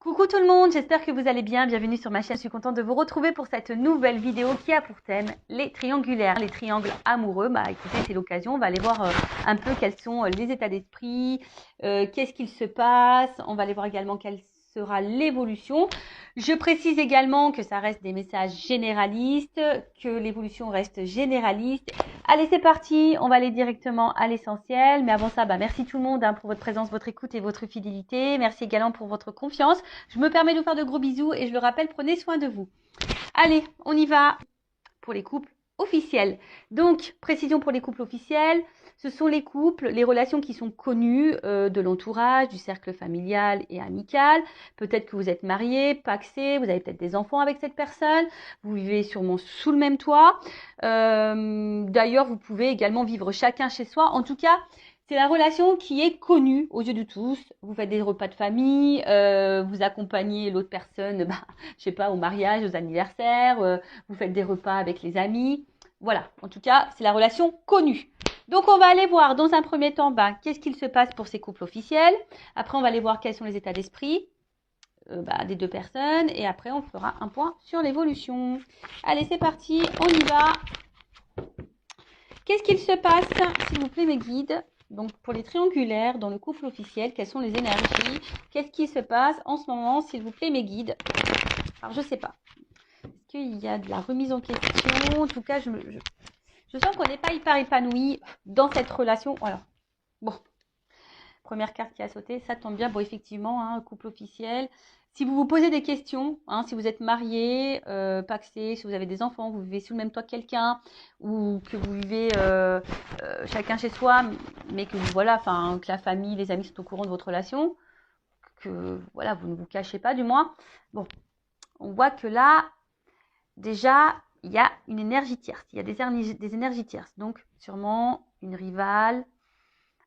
Coucou tout le monde, j'espère que vous allez bien. Bienvenue sur ma chaîne. Je suis contente de vous retrouver pour cette nouvelle vidéo qui a pour thème les triangulaires, les triangles amoureux. Bah écoutez, c'est l'occasion. On va aller voir un peu quels sont les états d'esprit, qu'est-ce qu'il se passe. On va aller voir également quelle sera l'évolution. Je précise également que ça reste des messages généralistes, que l'évolution reste généraliste. Allez, c'est parti, on va aller directement à l'essentiel. Mais avant ça, merci tout le monde pour votre présence, votre écoute et votre fidélité. Merci également pour votre confiance. Je me permets de vous faire de gros bisous et je le rappelle, prenez soin de vous. Allez, on y va pour les couples officiels. Donc, précision pour les couples officiels, ce sont les couples, les relations qui sont connues de l'entourage, du cercle familial et amical. Peut-être que vous êtes mariés, pacsés, vous avez peut-être des enfants avec cette personne, vous vivez sûrement sous le même toit. D'ailleurs, vous pouvez également vivre chacun chez soi. En tout cas, c'est la relation qui est connue aux yeux de tous. Vous faites des repas de famille, vous accompagnez l'autre personne, je sais pas, au mariage, aux anniversaires, vous faites des repas avec les amis. Voilà, en tout cas, c'est la relation connue. Donc, on va aller voir dans un premier temps, qu'est-ce qu'il se passe pour ces couples officiels. Après, on va aller voir quels sont les états d'esprit des deux personnes. Et après, on fera un point sur l'évolution. Allez, c'est parti, on y va. Qu'est-ce qu'il se passe, s'il vous plaît, mes guides? Donc, pour les triangulaires, dans le couple officiel, quelles sont les énergies? Qu'est-ce qui se passe en ce moment, s'il vous plaît, mes guides? Alors, je sais pas. Est-ce qu'il y a de la remise en question? En tout cas, je sens qu'on n'est pas hyper épanoui dans cette relation. Voilà. Bon, première carte qui a sauté, ça tombe bien. Bon, effectivement, couple officiel. Si vous vous posez des questions, si vous êtes marié, pacsé, si vous avez des enfants, vous vivez sous le même toit que quelqu'un, ou que vous vivez chacun chez soi, mais que que la famille, les amis sont au courant de votre relation, que voilà, vous ne vous cachez pas du moins. Bon, on voit que là, déjà, il y a une énergie tierce, il y a des énergies tierces. Donc, sûrement une rivale,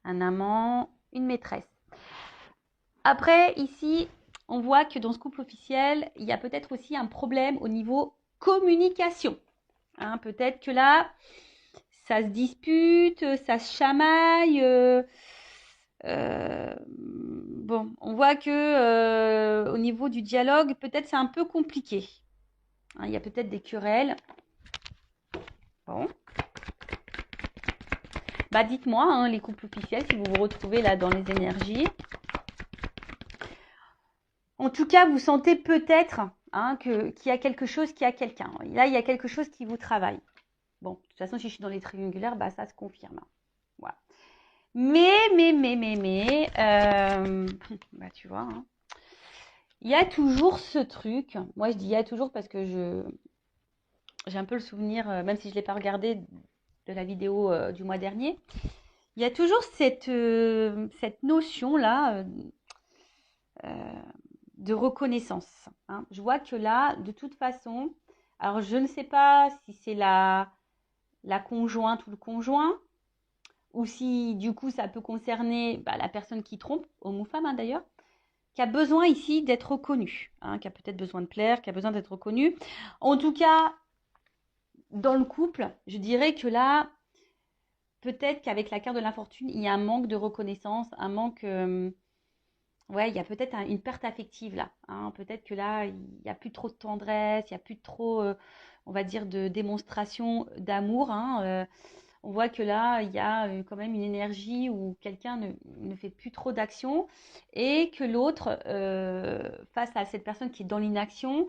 un amant, une maîtresse. Après, ici, on voit que dans ce couple officiel, il y a peut-être aussi un problème au niveau communication. Peut-être que là, ça se dispute, ça se chamaille. Bon, on voit que au niveau du dialogue, peut-être c'est un peu compliqué. Il y a peut-être des querelles. Bon. Dites-moi, les couples officiels, si vous vous retrouvez là dans les énergies. En tout cas, vous sentez peut-être qu'il y a quelque chose qui a quelqu'un. Là, il y a quelque chose qui vous travaille. Bon, de toute façon, si je suis dans les triangulaires, ça se confirme. Voilà. Mais, tu vois, il y a toujours ce truc. Moi, je dis il y a toujours parce que j'ai un peu le souvenir, même si je ne l'ai pas regardé de la vidéo du mois dernier, il y a toujours cette notion-là de reconnaissance. Je vois que là, de toute façon, alors je ne sais pas si c'est la conjointe ou le conjoint, ou si du coup ça peut concerner la personne qui trompe, homme ou femme d'ailleurs, qui a besoin ici d'être reconnu, qui a peut-être besoin de plaire, qui a besoin d'être reconnu. En tout cas, dans le couple, je dirais que là, peut-être qu'avec la carte de l'infortune, il y a un manque de reconnaissance, un manque... ouais, il y a peut-être une perte affective là. Peut-être que là, il n'y a plus trop de tendresse, il n'y a plus trop, on va dire, de démonstration d'amour. On voit que là, il y a quand même une énergie où quelqu'un ne fait plus trop d'action et que l'autre, face à cette personne qui est dans l'inaction,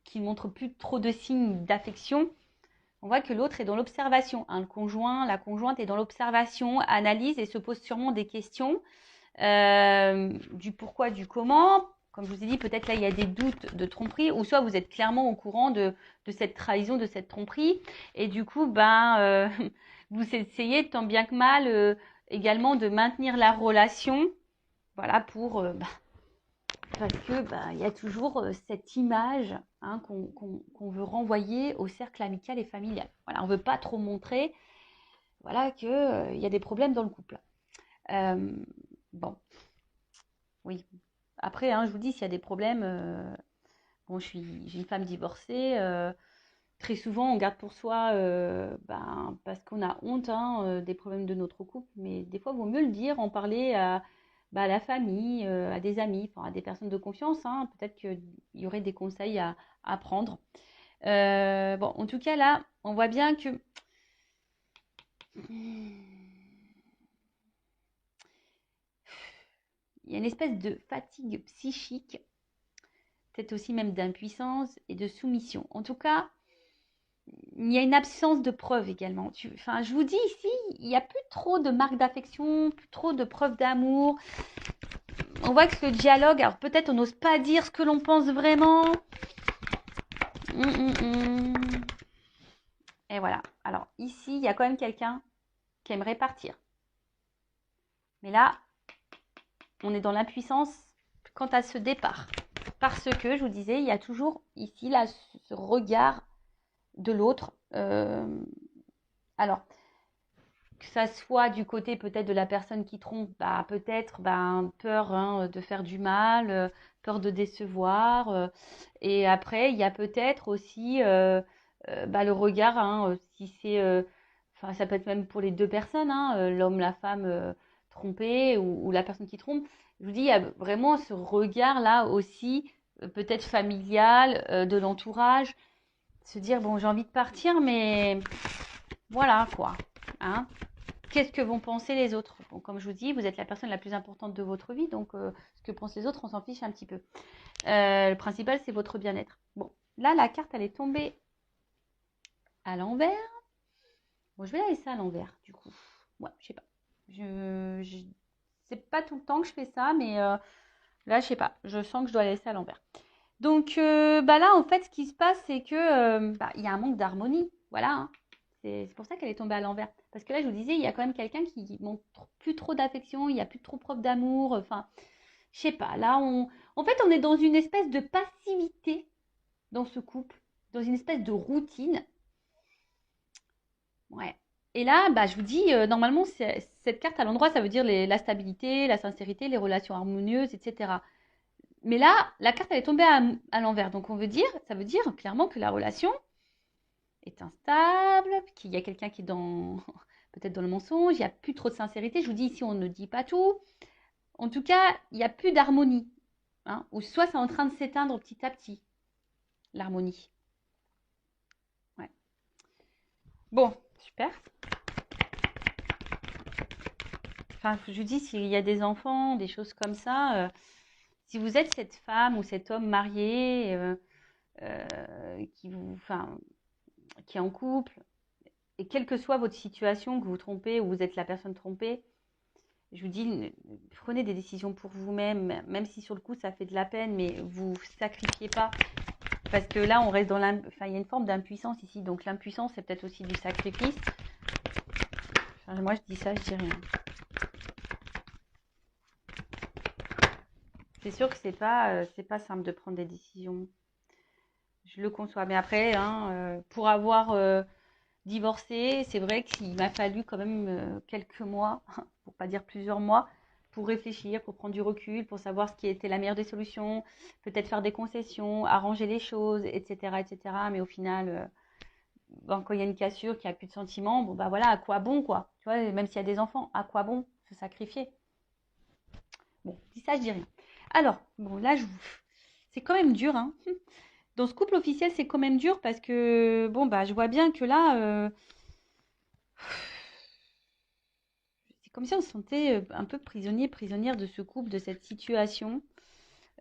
qui ne montre plus trop de signes d'affection, on voit que l'autre est dans l'observation. Le conjoint, la conjointe est dans l'observation, analyse et se pose sûrement des questions du pourquoi, du comment. Comme je vous ai dit, peut-être là, il y a des doutes de tromperie, ou soit vous êtes clairement au courant de cette trahison, de cette tromperie, et du coup, vous essayez tant bien que mal également de maintenir la relation, voilà, parce que il y a toujours cette image qu'on veut renvoyer au cercle amical et familial. Voilà, on veut pas trop montrer, voilà, que il y a des problèmes dans le couple. Bon, oui. Après, je vous dis, s'il y a des problèmes, bon, j'ai une femme divorcée. Très souvent, on garde pour soi, parce qu'on a honte des problèmes de notre couple. Mais des fois, il vaut mieux le dire, en parler bah, à la famille, à des amis, enfin, à des personnes de confiance, hein. Peut-être qu'il y aurait des conseils à prendre. Bon, en tout cas, là, on voit bien que il y a une espèce de fatigue psychique, peut-être aussi même d'impuissance et de soumission. En tout cas, il y a une absence de preuves également. Enfin, je vous dis ici, il n'y a plus trop de marques d'affection, plus trop de preuves d'amour. On voit que le dialogue, alors peut-être on n'ose pas dire ce que l'on pense vraiment. Et voilà. Alors ici, il y a quand même quelqu'un qui aimerait partir. Mais là, on est dans l'impuissance quant à ce départ. Parce que, je vous disais, il y a toujours ici là, ce regard de l'autre. Alors, que ça soit du côté peut-être de la personne qui trompe, bah, peut-être peur, hein, de faire du mal, peur de décevoir. Et après, il y a peut-être aussi le regard, hein, si c'est, enfin, ça peut être même pour les deux personnes, hein, l'homme, la femme trompée ou la personne qui trompe. Je vous dis, il y a vraiment ce regard-là aussi, peut-être familial, de l'entourage, se dire, bon, j'ai envie de partir, mais voilà, quoi. Hein. Qu'est-ce que vont penser les autres? Bon, comme je vous dis, vous êtes la personne la plus importante de votre vie, donc ce que pensent les autres, on s'en fiche un petit peu. Le principal, c'est votre bien-être. Bon, là, la carte, elle est tombée à l'envers. Bon, je vais la laisser à l'envers, du coup. Ouais, je sais pas. C'est pas tout le temps que je fais ça, mais là, je sais pas. Je sens que je dois la laisser à l'envers. Donc, là, en fait, ce qui se passe, c'est que il y a un manque d'harmonie. Voilà, hein. C'est pour ça qu'elle est tombée à l'envers. Parce que là, je vous disais, il y a quand même quelqu'un qui montre plus trop d'affection, il n'y a plus trop preuve d'amour. Enfin, je sais pas. Là, en fait, on est dans une espèce de passivité dans ce couple, dans une espèce de routine. Ouais. Et là, je vous dis, normalement, cette carte à l'endroit, ça veut dire la stabilité, la sincérité, les relations harmonieuses, etc. Mais là, la carte, elle est tombée à l'envers. Donc, ça veut dire clairement que la relation est instable, qu'il y a quelqu'un qui est dans peut-être dans le mensonge, il n'y a plus trop de sincérité. Je vous dis ici, on ne dit pas tout. En tout cas, il n'y a plus d'harmonie. Hein, ou soit c'est en train de s'éteindre petit à petit, l'harmonie. Ouais. Bon, super. Enfin, je vous dis, s'il y a des enfants, des choses comme ça, si vous êtes cette femme ou cet homme marié qui est en couple, et quelle que soit votre situation, que vous trompez ou vous êtes la personne trompée, je vous dis, prenez des décisions pour vous-même, même si sur le coup ça fait de la peine, mais vous sacrifiez pas. Parce que là, on reste dans il y a une forme d'impuissance ici. Donc l'impuissance, c'est peut-être aussi du sacrifice. Enfin, moi, je dis ça, je dis rien. C'est sûr que c'est pas simple de prendre des décisions. Je le conçois. Mais après, hein, pour avoir divorcé, c'est vrai qu'il m'a fallu quand même quelques mois, pour pas dire plusieurs mois, pour réfléchir, pour prendre du recul, pour savoir ce qui était la meilleure des solutions, peut-être faire des concessions, arranger les choses, etc., etc. Mais au final, quand il y a une cassure, qu'il n'y a plus de sentiments, bon voilà, à quoi bon, quoi. Tu vois, même s'il y a des enfants, à quoi bon se sacrifier? Bon, dis ça, je dis rien. Alors, bon, là, c'est quand même dur, hein. Dans ce couple officiel, c'est quand même dur parce que, bon, je vois bien que là, c'est comme si on se sentait un peu prisonnier, prisonnière de ce couple, de cette situation.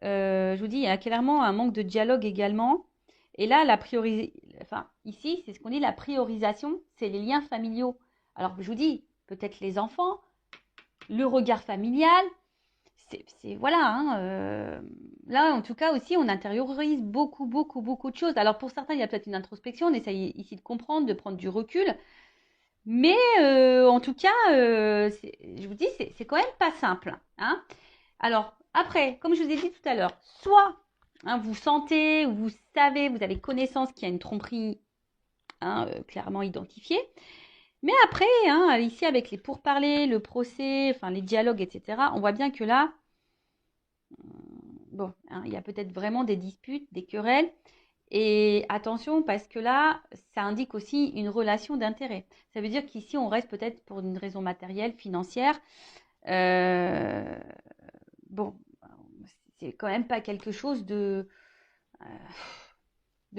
Je vous dis, il y a clairement un manque de dialogue également. Et là, enfin, ici, c'est ce qu'on dit, la priorisation, c'est les liens familiaux. Alors, je vous dis, peut-être les enfants, le regard familial, voilà. Hein, là, en tout cas, aussi, on intériorise beaucoup, beaucoup, beaucoup de choses. Alors, pour certains, il y a peut-être une introspection. On essaye ici de comprendre, de prendre du recul. Mais en tout cas, je vous dis, c'est quand même pas simple. Hein. Alors, après, comme je vous ai dit tout à l'heure, soit vous sentez, vous savez, vous avez connaissance qu'il y a une tromperie clairement identifiée. Mais après, ici, avec les pourparlers, le procès, enfin les dialogues, etc., on voit bien que là, il y a peut-être vraiment des disputes, des querelles. Et attention, parce que là, ça indique aussi une relation d'intérêt. Ça veut dire qu'ici, on reste peut-être pour une raison matérielle, financière. bon, c'est quand même pas quelque chose de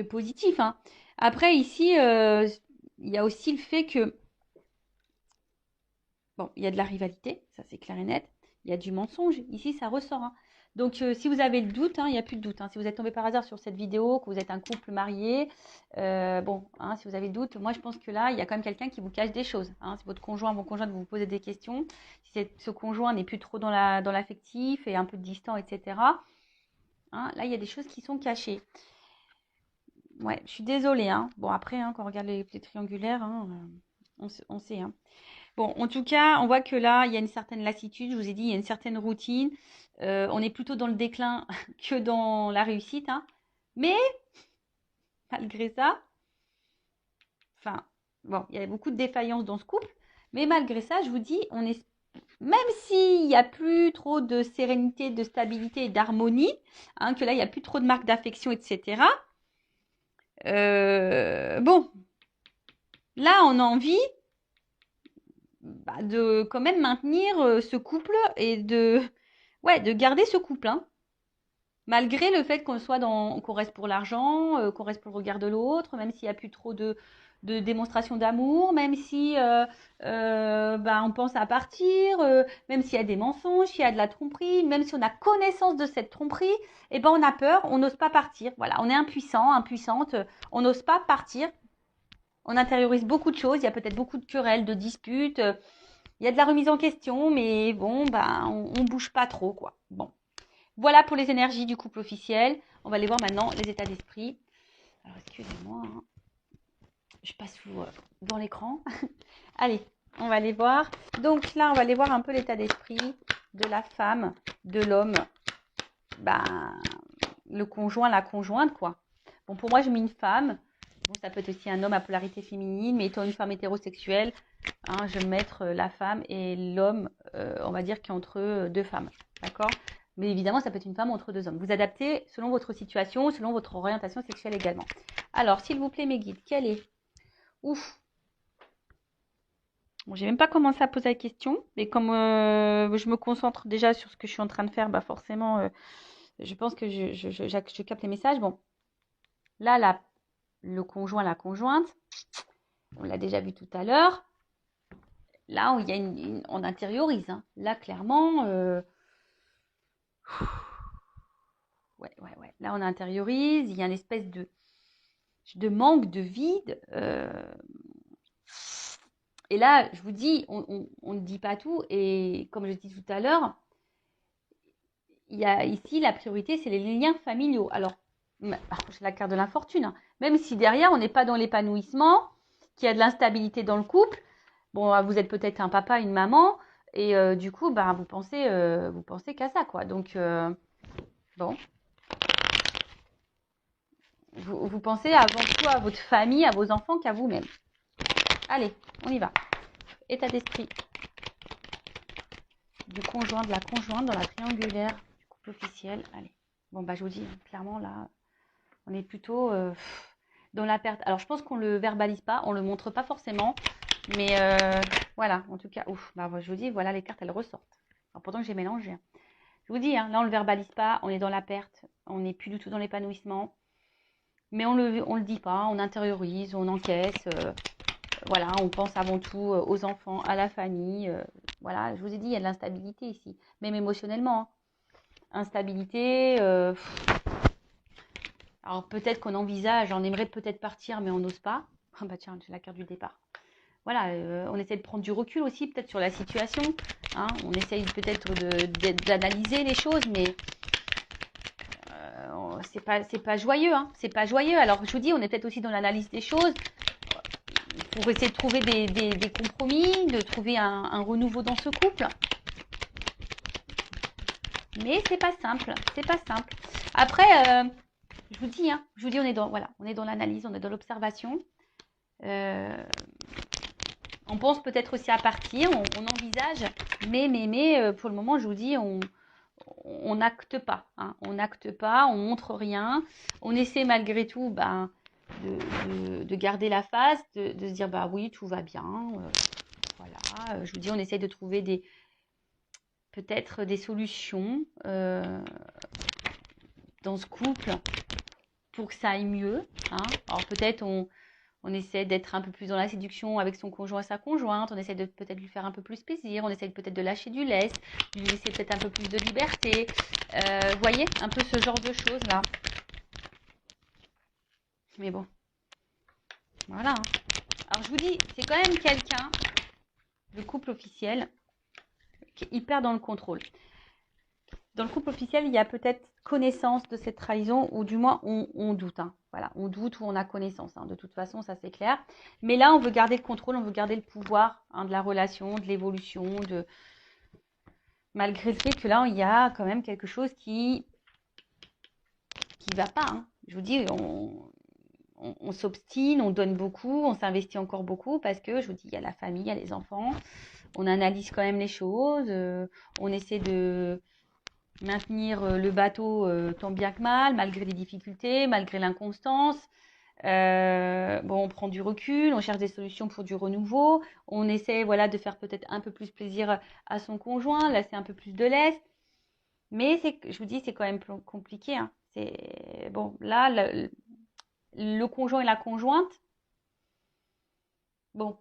positif, hein. Après, ici, il y a aussi le fait que, bon, il y a de la rivalité, ça c'est clair et net. Il y a du mensonge. Ici, ça ressort, hein. Donc, si vous avez le doute, hein, il n'y a plus de doute, hein. Si vous êtes tombé par hasard sur cette vidéo, que vous êtes un couple marié, bon, hein, si vous avez le doute, moi je pense que là, il y a quand même quelqu'un qui vous cache des choses, hein. Si votre conjoint, vos conjoints vous posez des questions, si ce conjoint n'est plus trop dans l'affectif et un peu distant, etc., hein, là, il y a des choses qui sont cachées. Ouais, je suis désolée, hein. Bon, après, hein, quand on regarde les triangulaires, hein, on sait, hein. Bon, en tout cas, on voit que là, il y a une certaine lassitude. Je vous ai dit, il y a une certaine routine. On est plutôt dans le déclin que dans la réussite, hein. Mais, malgré ça, enfin, bon, il y a beaucoup de défaillances dans ce couple. Mais malgré ça, je vous dis, même s'il n'y a plus trop de sérénité, de stabilité et d'harmonie, hein, que là, il n'y a plus trop de marques d'affection, etc. Bon, là, on a envie de quand même maintenir ce couple et de garder ce couple, hein. Malgré le fait qu'on reste pour l'argent, qu'on reste pour le regard de l'autre, même s'il n'y a plus trop de démonstration d'amour, même si on pense à partir, même s'il y a des mensonges, s'il y a de la tromperie, même si on a connaissance de cette tromperie, eh ben on a peur, on n'ose pas partir. Voilà, on est impuissant, impuissante, on n'ose pas partir. On intériorise beaucoup de choses, il y a peut-être beaucoup de querelles, de disputes, il y a de la remise en question, mais bon, on bouge pas trop, quoi. Bon. Voilà pour les énergies du couple officiel. On va aller voir maintenant les états d'esprit. Alors, excusez-moi, hein. Je passe dans l'écran. Allez, on va aller voir. Donc là, on va aller voir un peu l'état d'esprit de la femme, de l'homme, le conjoint, la conjointe, quoi. Bon, pour moi, je mets une femme. Bon, ça peut être aussi un homme à polarité féminine, mais étant une femme hétérosexuelle, hein, je vais mettre la femme et l'homme, on va dire, qui est entre deux femmes. D'accord ? Mais évidemment, ça peut être une femme entre deux hommes. Vous adaptez selon votre situation, selon votre orientation sexuelle également. Alors, s'il vous plaît, mes guides, quelle est... Ouf. Bon, j'ai même pas commencé à poser la question, mais comme je me concentre déjà sur ce que je suis en train de faire, forcément, je pense que je capte les messages. Bon, là, le conjoint, la conjointe, on l'a déjà vu tout à l'heure. Là, il y a on intériorise, hein. Là, clairement, ouais. Là, on intériorise. Il y a une espèce de manque, de vide. Et là, je vous dis, on ne dit pas tout. Et comme je dis tout à l'heure, il y a ici la priorité, c'est les liens familiaux. Alors, c'est la carte de l'infortune, hein. Même si derrière, on n'est pas dans l'épanouissement, qu'il y a de l'instabilité dans le couple. Bon, vous êtes peut-être un papa, une maman, et du coup, vous pensez qu'à ça, quoi. Donc, bon. Vous pensez avant tout à votre famille, à vos enfants qu'à vous-même. Allez, on y va. État d'esprit du conjoint, de la conjointe dans la triangulaire du couple officiel. Allez. Bon, je vous dis, clairement, là, on est plutôt dans la perte. Alors, je pense qu'on ne le verbalise pas, on ne le montre pas forcément. Mais voilà, en tout cas, ouf. Je vous dis, voilà, les cartes, elles ressortent. Alors, pourtant, j'ai mélangé, hein. Je vous dis, hein, là, on ne le verbalise pas, on est dans la perte, on n'est plus du tout dans l'épanouissement. Mais on le dit pas, on intériorise, on encaisse. Voilà, on pense avant tout aux enfants, à la famille. Voilà, je vous ai dit, il y a de l'instabilité ici, même émotionnellement, hein. Instabilité. Alors peut-être qu'on envisage, on aimerait peut-être partir, mais on n'ose pas. Ah bah tiens, j'ai la carte du départ. Voilà, on essaie de prendre du recul aussi, peut-être sur la situation, hein. On essaye peut-être d'analyser les choses, mais c'est pas joyeux, hein. C'est pas joyeux. Alors je vous dis, on est peut-être aussi dans l'analyse des choses pour essayer de trouver des compromis, de trouver un renouveau dans ce couple. Mais c'est pas simple, c'est pas simple. Après, je vous dis, on est dans l'analyse, on est dans l'observation. On pense peut-être aussi à partir, on envisage, mais pour le moment, je vous dis, on n'acte pas, hein. On n'acte pas, on montre rien. On essaie malgré tout de garder la face, de se dire oui, tout va bien. Voilà, je vous dis, on essaie de trouver peut-être des solutions dans ce couple pour que ça aille mieux. Hein. Alors peut-être on essaie d'être un peu plus dans la séduction avec son conjoint et sa conjointe, on essaie de peut-être lui faire un peu plus plaisir, on essaie peut-être de lâcher du lest, de lui laisser peut-être un peu plus de liberté. Vous voyez, un peu ce genre de choses-là. Mais bon, voilà. Hein. Alors je vous dis, c'est quand même quelqu'un, le couple officiel, qui est hyper dans le contrôle. Dans le couple officiel, il y a peut-être connaissance de cette trahison, ou du moins on doute. Hein. Voilà, on doute ou on a connaissance. Hein. De toute façon, ça c'est clair. Mais là, on veut garder le contrôle, on veut garder le pouvoir de la relation, de l'évolution, malgré le fait que là, il y a quand même quelque chose qui va pas. Hein. Je vous dis, on s'obstine, on donne beaucoup, on s'investit encore beaucoup parce que, je vous dis, il y a la famille, il y a les enfants. On analyse quand même les choses. On essaie de maintenir le bateau tant bien que mal, malgré les difficultés, malgré l'inconstance. On prend du recul, on cherche des solutions pour du renouveau. On essaie de faire peut-être un peu plus plaisir à son conjoint, laisser un peu plus de lest. Mais je vous dis, c'est quand même compliqué. Hein. Là, le conjoint et la conjointe,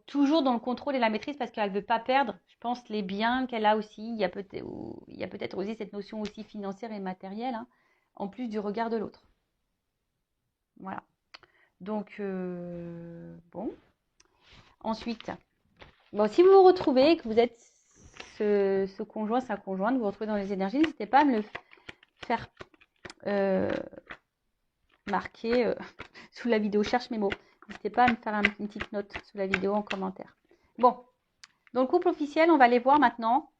toujours dans le contrôle et la maîtrise parce qu'elle ne veut pas perdre, je pense, les biens qu'elle a aussi. Il y a peut-être aussi cette notion aussi financière et matérielle, hein, en plus du regard de l'autre. Voilà. Donc, Ensuite, si vous vous retrouvez, que vous êtes ce conjoint, sa conjointe, vous vous retrouvez dans les énergies, n'hésitez pas à me le faire marquer sous la vidéo. Cherche mes mots. N'hésitez pas à me faire une petite note sous la vidéo en commentaire. Bon, dans le couple officiel, on va aller voir maintenant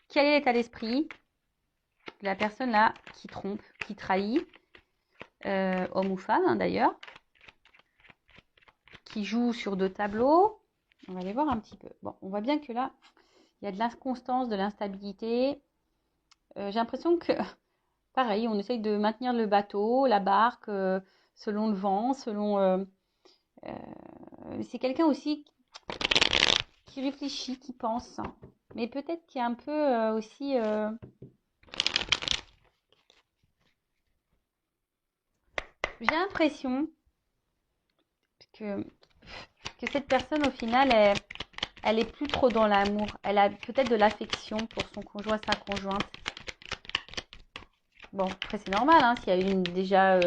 quel est l'état d'esprit de la personne là qui trompe, qui trahit, homme ou femme hein, d'ailleurs, qui joue sur 2 tableaux. On va aller voir un petit peu. Bon, on voit bien que là, il y a de l'inconstance, de l'instabilité. J'ai l'impression que, pareil, on essaye de maintenir le bateau, la barque, selon le vent, selon... c'est quelqu'un aussi qui réfléchit, qui pense, mais peut-être qui est un peu aussi... J'ai l'impression que cette personne, au final, elle est plus trop dans l'amour. Elle a peut-être de l'affection pour son conjoint, sa conjointe. Bon, après, c'est normal, hein, s'il y a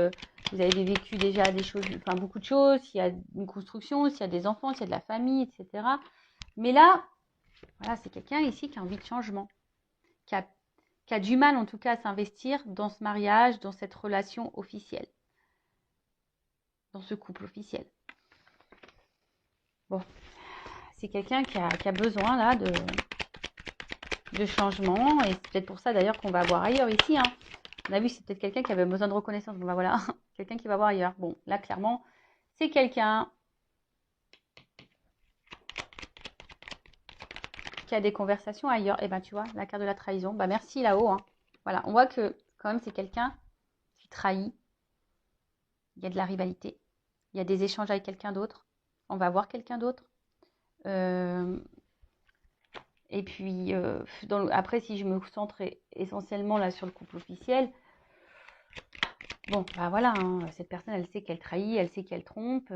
vous avez vécu déjà des choses, enfin beaucoup de choses, s'il y a une construction, s'il y a des enfants, s'il y a de la famille, etc. Mais là, voilà, c'est quelqu'un ici qui a envie de changement, qui a du mal en tout cas à s'investir dans ce mariage, dans cette relation officielle, dans ce couple officiel. Bon, c'est quelqu'un qui a besoin là de changement, et c'est peut-être pour ça d'ailleurs qu'on va voir ailleurs ici. Hein. On a vu, c'est peut-être quelqu'un qui avait besoin de reconnaissance. Bon, voilà, quelqu'un qui va voir ailleurs. Bon, là, clairement, c'est quelqu'un qui a des conversations ailleurs. Et ben, tu vois, la carte de la trahison. Bah, merci là-haut. Hein. Voilà, on voit que quand même, c'est quelqu'un qui trahit. Il y a de la rivalité. Il y a des échanges avec quelqu'un d'autre. On va voir quelqu'un d'autre. Et puis, après, si je me centre essentiellement là sur le couple officiel, bon, bah voilà, hein, cette personne, elle sait qu'elle trahit, elle sait qu'elle trompe.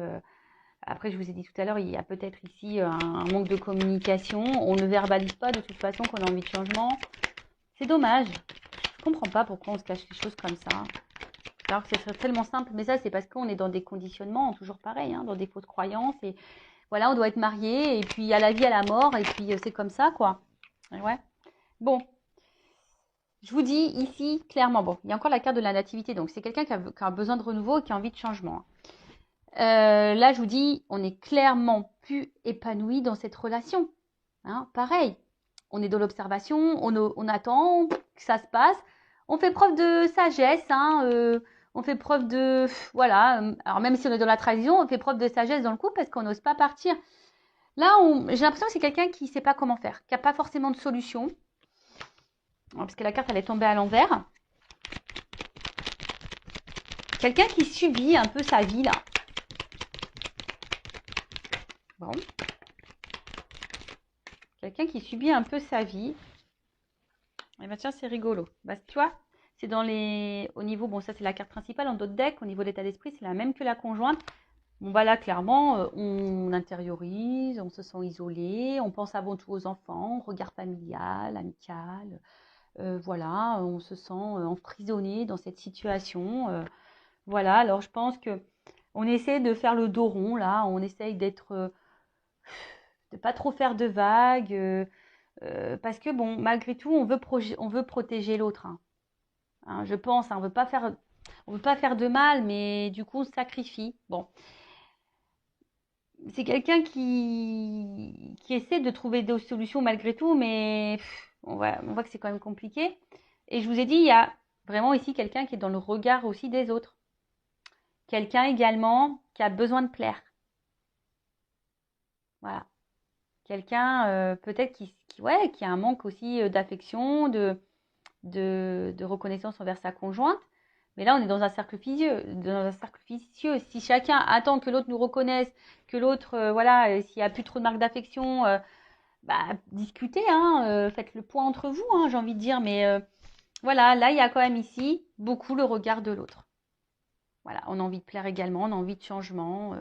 Après, je vous ai dit tout à l'heure, il y a peut-être ici un manque de communication. On ne verbalise pas de toute façon qu'on a envie de changement. C'est dommage. Je comprends pas pourquoi on se cache les choses comme ça. Alors que ce serait tellement simple. Mais ça, c'est parce qu'on est dans des conditionnements, toujours pareil, hein, dans des fausses croyances. Et voilà, on doit être marié. Et puis, à la vie, à la mort. Et puis, c'est comme ça, quoi. Et ouais. Bon. Je vous dis ici, clairement, bon, il y a encore la carte de la nativité. Donc, c'est quelqu'un qui a besoin de renouveau et qui a envie de changement. Là, je vous dis, on est clairement plus épanoui dans cette relation. Hein, pareil, on est dans l'observation, on attend que ça se passe. On fait preuve de sagesse, hein, on fait preuve de... Voilà, alors même si on est dans la trahison, on fait preuve de sagesse dans le couple parce qu'on n'ose pas partir. Là, j'ai l'impression que c'est quelqu'un qui ne sait pas comment faire, qui n'a pas forcément de solution. Parce que la carte, elle est tombée à l'envers. Quelqu'un qui subit un peu sa vie, là. Bon. Quelqu'un qui subit un peu sa vie. Eh ben tiens, c'est rigolo. Bah, tu vois, c'est dans les... Au niveau, bon, ça c'est la carte principale. En d'autres decks, au niveau de l'état d'esprit, c'est la même que la conjointe. Bon, bah là, clairement, on intériorise, on se sent isolé, on pense avant tout aux enfants, regard familial, amical. Voilà, on se sent emprisonné dans cette situation. Voilà, alors je pense que on essaie de faire le dos rond, là. On essaye d'être... de pas trop faire de vagues. Parce que, bon, malgré tout, on veut protéger l'autre. Hein, je pense, hein, on veut pas faire de mal, mais du coup, on se sacrifie. Bon, c'est quelqu'un qui essaie de trouver des solutions malgré tout, mais on voit que c'est quand même compliqué. Et je vous ai dit, il y a vraiment ici quelqu'un qui est dans le regard aussi des autres. Quelqu'un également qui a besoin de plaire. Voilà. Quelqu'un peut-être ouais, qui a un manque aussi d'affection, de reconnaissance envers sa conjointe. Mais là, on est dans un cercle vicieux. Dans un cercle vicieux. Si chacun attend que l'autre nous reconnaisse, que l'autre, voilà, s'il n'y a plus trop de marques d'affection, bah, discutez, hein, faites le point entre vous, hein, j'ai envie de dire. Mais voilà, là, il y a quand même ici beaucoup le regard de l'autre. Voilà, on a envie de plaire également, on a envie de changement.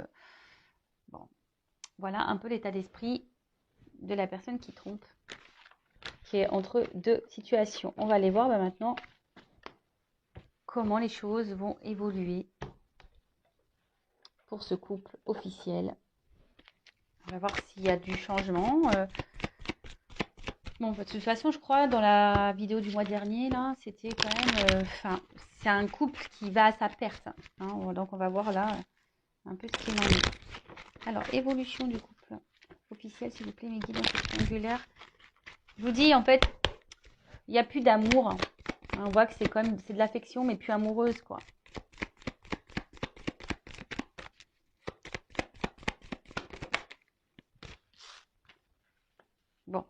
Bon, voilà un peu l'état d'esprit de la personne qui trompe, qui est entre deux situations. On va aller voir maintenant comment les choses vont évoluer pour ce couple officiel. On va voir s'il y a du changement. Bon, de toute façon, je crois, dans la vidéo du mois dernier, là, c'était quand même... c'est un couple qui va à sa perte. Hein, donc, on va voir là un peu ce qu'il en est. Alors, évolution du couple officiel, s'il vous plaît, mes guides triangulaires. Je vous dis, en fait, il n'y a plus d'amour. Hein, on voit que c'est quand même... C'est de l'affection, mais plus amoureuse, quoi. Bon.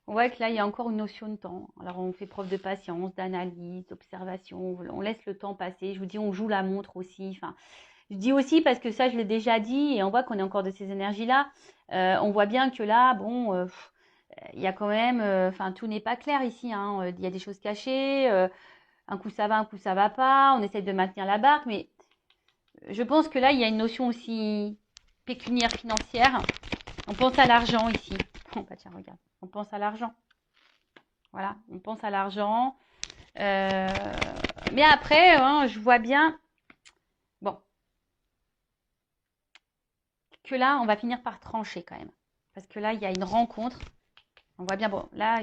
On voit que là, il y a encore une notion de temps. Alors, on fait preuve de patience, d'analyse, d'observation. On laisse le temps passer. Je vous dis, on joue la montre aussi. Enfin, je dis aussi parce que ça, je l'ai déjà dit et on voit qu'on est encore de ces énergies-là. On voit bien que là, bon, il y a quand même... Enfin, tout n'est pas clair ici. Hein. Il y a des choses cachées. Un coup, ça va, un coup, ça va pas. On essaie de maintenir la barque. Mais je pense que là, il y a une notion aussi pécuniaire, financière. On pense à l'argent ici. Oh, bah tiens, regarde. On pense à l'argent. Voilà, on pense à l'argent. Mais après, hein, je vois bien, bon, que là, on va finir par trancher quand même. Parce que là, il y a une rencontre. On voit bien, bon, là,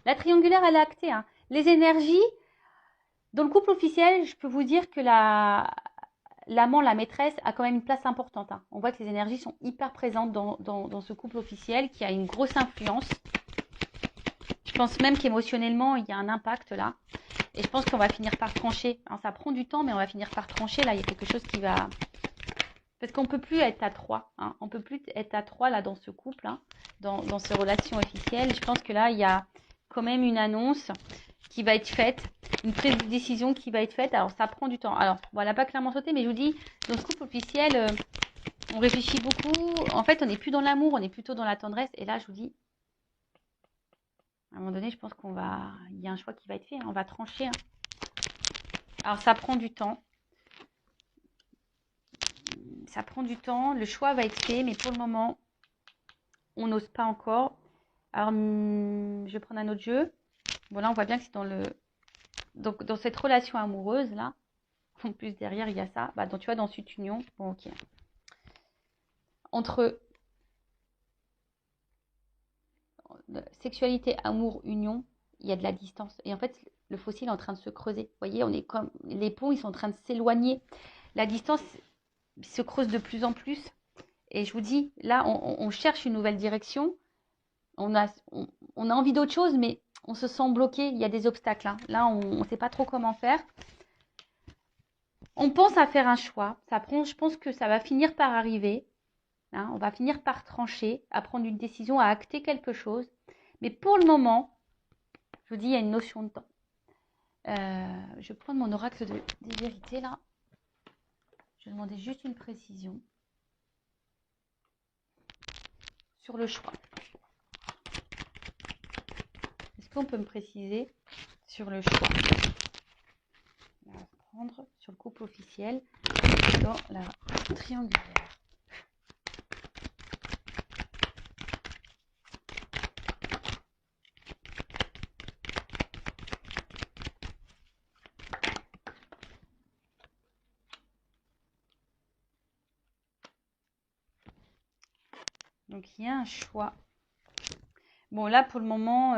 la triangulaire, elle est actée. Hein. Les énergies, dans le couple officiel, je peux vous dire que l'amant, la maîtresse, a quand même une place importante. Hein. On voit que les énergies sont hyper présentes dans ce couple officiel qui a une grosse influence. Je pense même qu'émotionnellement, il y a un impact là. Et je pense qu'on va finir par trancher. Hein, ça prend du temps, mais on va finir par trancher. Là, il y a quelque chose qui va... Parce qu'on ne peut plus être à trois. Hein. On ne peut plus être à trois là dans ce couple, hein, dans ces relations officielles. Je pense que là, il y a quand même une annonce qui va être faite, une prise de décision qui va être faite. Alors, ça prend du temps. Alors, bon, elle n'a pas clairement sauté, mais je vous dis, dans ce couple officiel, on réfléchit beaucoup. En fait, on n'est plus dans l'amour, on est plutôt dans la tendresse. Et là, je vous dis, à un moment donné, je pense qu'on va... Il y a un choix qui va être fait. Hein. On va trancher. Hein. Alors, ça prend du temps. Ça prend du temps. Le choix va être fait, mais pour le moment, on n'ose pas encore. Alors, je vais prendre un autre jeu. Bon, là, on voit bien que c'est dans le... Donc, dans cette relation amoureuse, là, en plus, derrière, il y a ça. Bah, donc, tu vois, dans cette union, bon, ok. Entre sexualité, amour, union, il y a de la distance. Et en fait, le fossile est en train de se creuser. Vous voyez, on est comme... Les ponts, ils sont en train de s'éloigner. La distance se creuse de plus en plus. Et je vous dis, là, on cherche une nouvelle direction. On a envie d'autre chose, mais on se sent bloqué. Il y a des obstacles. Hein. Là, on ne sait pas trop comment faire. On pense à faire un choix. Je pense que ça va finir par arriver. Hein. On va finir par trancher, à prendre une décision, à acter quelque chose. Mais pour le moment, je vous dis, il y a une notion de temps. Je vais prendre mon oracle des vérités, là. Je vais demander juste une précision sur le choix. qu'on peut me préciser sur le choix? On va prendre sur le couple officiel dans la triangulaire. Donc, il y a un choix. Bon, là, pour le moment,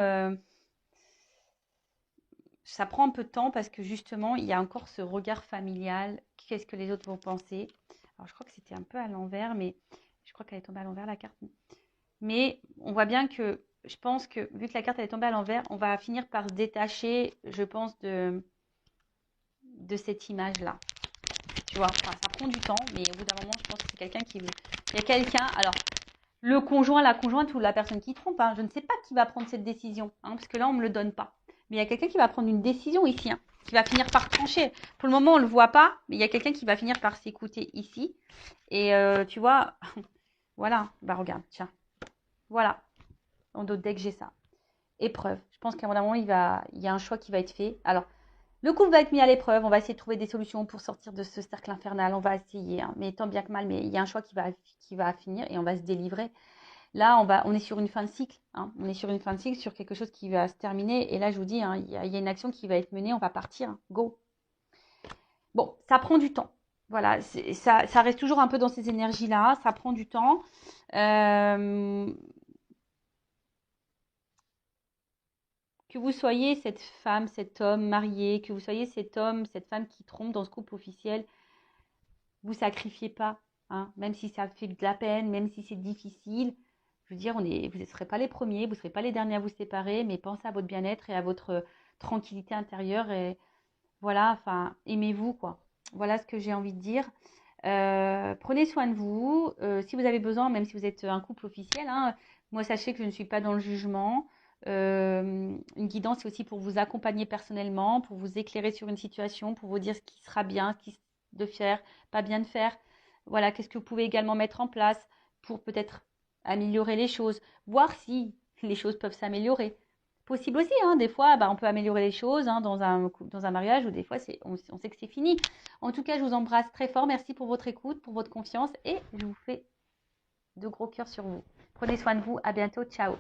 ça prend un peu de temps parce que justement, il y a encore ce regard familial. Qu'est-ce que les autres vont penser? Alors, je crois que c'était un peu à l'envers, mais je crois qu'elle est tombée à l'envers, la carte. Mais on voit bien que, je pense que, vu que la carte elle est tombée à l'envers, on va finir par se détacher, je pense, de cette image-là. Tu vois, enfin, ça prend du temps, mais au bout d'un moment, je pense que c'est quelqu'un qui... Il y a quelqu'un... Alors, le conjoint, la conjointe ou la personne qui trompe, hein, je ne sais pas qui va prendre cette décision, hein, parce que là, on ne me le donne pas. Mais il y a quelqu'un qui va prendre une décision ici, hein, qui va finir par trancher. Pour le moment, on ne le voit pas, mais il y a quelqu'un qui va finir par s'écouter ici. Et tu vois, voilà, bah regarde, tiens, voilà, dans d'autres decks, j'ai ça. Épreuve. Je pense qu'à un moment, il y a un choix qui va être fait. Alors, le couple va être mis à l'épreuve. On va essayer de trouver des solutions pour sortir de ce cercle infernal. On va essayer, hein, mais tant bien que mal. Mais il y a un choix qui va finir et on va se délivrer. Là, on est sur une fin de cycle. Hein. On est sur une fin de cycle, sur quelque chose qui va se terminer. Et là, je vous dis, hein, il y a une action qui va être menée. On va partir. Hein. Go. Bon, ça prend du temps. Voilà, ça reste toujours un peu dans ces énergies-là. Ça prend du temps. Que vous soyez cette femme, cet homme marié, que vous soyez cet homme, cette femme qui trompe dans ce couple officiel, vous sacrifiez pas, hein, même si ça fait de la peine, même si c'est difficile. Je veux dire, vous ne serez pas les premiers, vous ne serez pas les derniers à vous séparer, mais pensez à votre bien-être et à votre tranquillité intérieure. Et voilà, enfin, aimez-vous, quoi. Voilà ce que j'ai envie de dire. Prenez soin de vous. Si vous avez besoin, même si vous êtes un couple officiel, hein, moi, sachez que je ne suis pas dans le jugement. Une guidance, c'est aussi pour vous accompagner personnellement, pour vous éclairer sur une situation, pour vous dire ce qui sera bien, ce qui de faire, pas bien de faire. Voilà, qu'est-ce que vous pouvez également mettre en place pour peut-être améliorer les choses, voir si les choses peuvent s'améliorer. Possible aussi, hein, des fois, bah, on peut améliorer les choses hein, dans un mariage ou des fois, on sait que c'est fini. En tout cas, je vous embrasse très fort. Merci pour votre écoute, pour votre confiance et je vous fais de gros cœurs sur vous. Prenez soin de vous. À bientôt. Ciao.